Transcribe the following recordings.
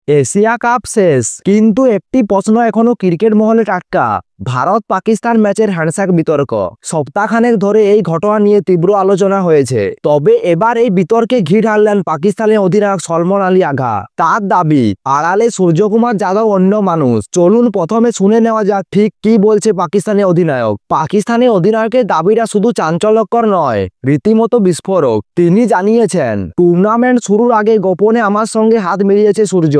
Asia cup শেষ, কিন্তু একটি প্রশ্ন এখনো ক্রিকেট মহলে টাটকা। ভারত পাকিস্তান ম্যাচের হ্যান্ডশেক বিতর্ক সপ্তাহখানেক ধরে এই ঘটনা নিয়ে তীব্র আলোচনা হয়েছে। তবে এবার এই বিতর্কে ঘি ঢাললেন পাকিস্তানের অধিনায়ক সলমান আলী আগা। তার দাবি, আড়ালে সূর্যকুমার যাদব অন্য মানুষ। চলুন প্রথমে শুনে নেওয়া যাক ঠিক কি বলছে পাকিস্তানের অধিনায়ক। পাকিস্তানের অধিনায়কের দাবিটা শুধু চাঞ্চল্যকর নয়, রীতিমতো বিস্ফোরক। তিনি জানিয়েছেন, টুর্নামেন্ট শুরুর আগে গোপনে আমার সঙ্গে হাত মিলিয়েছে সূর্য।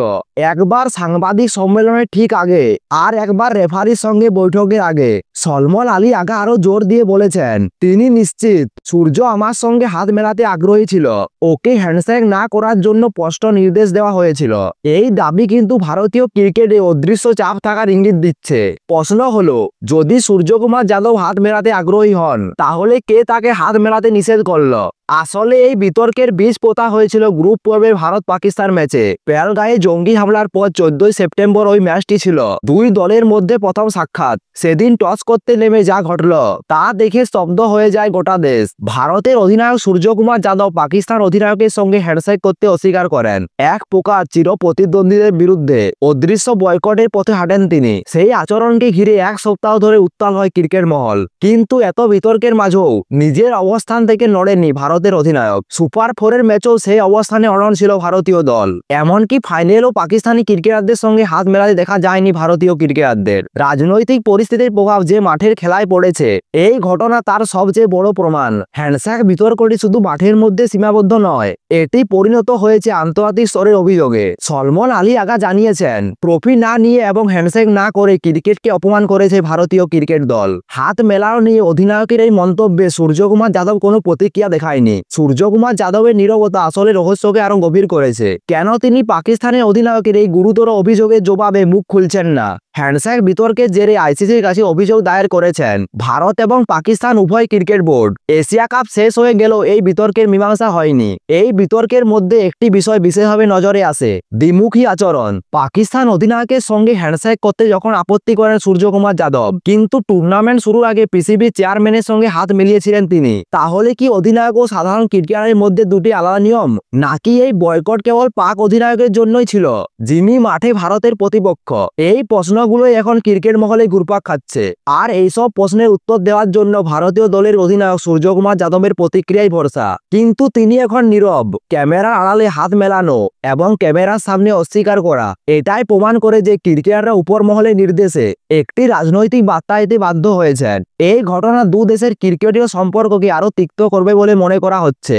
একবার সাংবাদিক সম্মেলনের ঠিক আগে, আর একবার রেফারির সঙ্গে বৈঠকের আগে। সলমান আলী আগা আরো জোর দিয়ে বলেছেন, তিনি নিশ্চিত সূর্য আমার সঙ্গে হাত মেলাতে আগ্রহী ছিল। ওকে হ্যান্ডশেক না করার জন্য স্পষ্ট নির্দেশ দেওয়া হয়েছিল। এই দাবি কিন্তু ভারতীয় ক্রিকেটে অদৃশ্য চাপ থাকার ইঙ্গিত দিচ্ছে। প্রশ্ন হলো, যদি সূর্যকুমার যাদব হাত মেলাতে আগ্রহী হন, তাহলে কে তাকে হাত মেলাতে নিষেধ করলো? আসলে এই বিতর্কের বীজ পোতা হয়েছিল গ্রুপ পর্বে ভারত পাকিস্তান ম্যাচে। পেহেলগাঁয়ে জঙ্গি হামলার পর 14 সেপ্টেম্বর ওই ম্যাচটি ছিল দুই দলের মধ্যে প্রথম সাক্ষাৎ। সেদিন টস করতে নেমে যা ঘটল তা দেখে স্তব্ধ হয়ে যায় গোটা দেশ। ভারতের অধিনায়ক সূর্যকুমার যাদব পাকিস্তান অধিনায়কের সঙ্গে হ্যান্ডশেক করতে অস্বীকার করেন। এক প্রকার চির প্রতিদ্বন্দ্বীদের বিরুদ্ধে অদৃশ্য বয়কটের পথে হাঁটেন তিনি। সেই আচরণকে ঘিরে এক সপ্তাহ ধরে উত্তাল হয় ক্রিকেট মহল। কিন্তু এত বিতর্কের মাঝেও নিজের অবস্থান থেকে নড়েননি ভারতের অধিনায়ক। সুপার 4-এর ম্যাচেও সেই অবস্থানে অনড় ছিল ভারতীয় দল। এমনকি ফাইনালেও পাকিস্তানি ক্রিকেটারদের সঙ্গে হাত মেলাতে দেখা যায়নি ভারতীয় ক্রিকেটারদের। রাজনৈতিক পরিস্থিতির প্রভাব যে মাঠের খেলায় পড়েছে, এই ঘটনা তার সবচেয়ে বড় প্রমাণ। হ্যান্ডশেক বিতর্কটি শুধু মাঠের মধ্যে সীমাবদ্ধ নয়, এটি পরিণত হয়েছে আন্তর্জাতিক স্তরের অভিযোগে। সলমান আলী আগা জানিয়েছেন, ট্রফি না নিয়ে এবং হ্যান্ডশেক না করে ক্রিকেটকে অপমান করেছে ভারতীয় ক্রিকেট দল। হাত মেলানো নিয়ে অধিনায়কের এই মন্তব্যে সূর্যকুমার যাদব কোনো প্রতিক্রিয়া দেখায়নি। সূর্যকুমার যাদবের নীরবতা আসলে রহস্যকে আরো গভীর করেছে। কেন তিনি পাকিস্তানের অধিনায়কের এই গুরুতর অভিযোগের জবাবে মুখ খুলছেন না? হ্যান্ডশেক বিতর্কের জেরে আইসিসির কাছে অভিযোগ দায়ের করেছেন ভারত এবং পাকিস্তান উভয় ক্রিকেট বোর্ড। এশিয়া কাপ শেষ হয়ে গেল এই বিতর্কের মীমাংসা হয়নি। এই বিতর্কের মধ্যে একটি বিষয় বিশেষভাবে নজরে আসে, দ্বিমুখী আচরণ। পাকিস্তান অধিনায়কের সঙ্গে হ্যান্ডশেক করতে যখন আপত্তি করেন সূর্যকুমার যাদব, কিন্তু টুর্নামেন্ট শুরুর আগে পিসিবি চেয়ারম্যানের সঙ্গে হাত মিলিয়েছিলেন তিনি। তাহলে কি অধিনায়ক ও সাধারণ ক্রিকেটারের মধ্যে দুটি আলাদা নিয়ম, নাকি এই বয়কট কেবল পাক অধিনায়কের জন্যই ছিল, যিনি মাঠে ভারতের প্রতিপক্ষ? এই প্রশ্নগুলো এখন ক্রিকেট মহলে ঘুরপাক খাচ্ছে। আর এইসব প্রশ্নের উত্তর দেওয়ার জন্য ভারতীয় দলের অধিনায়ক সূর্যকুমার যাদবের প্রতিক্রিয়াই ভরসা। কিন্তু তিনি এখন নীরব। ক্যামেরার আড়ালে হাত মেলানো এবং ক্যামেরার সামনে অস্বীকার করা, এটাই প্রমাণ করে যে ক্রিকেটাররা উপর মহলের নির্দেশে একটি রাজনৈতিক বার্তা দিতে বাধ্য হয়েছেন। এই ঘটনা দু দেশের ক্রিকেটীয় সম্পর্ককে আরো তিক্ত করবে বলে মনে করা হচ্ছে।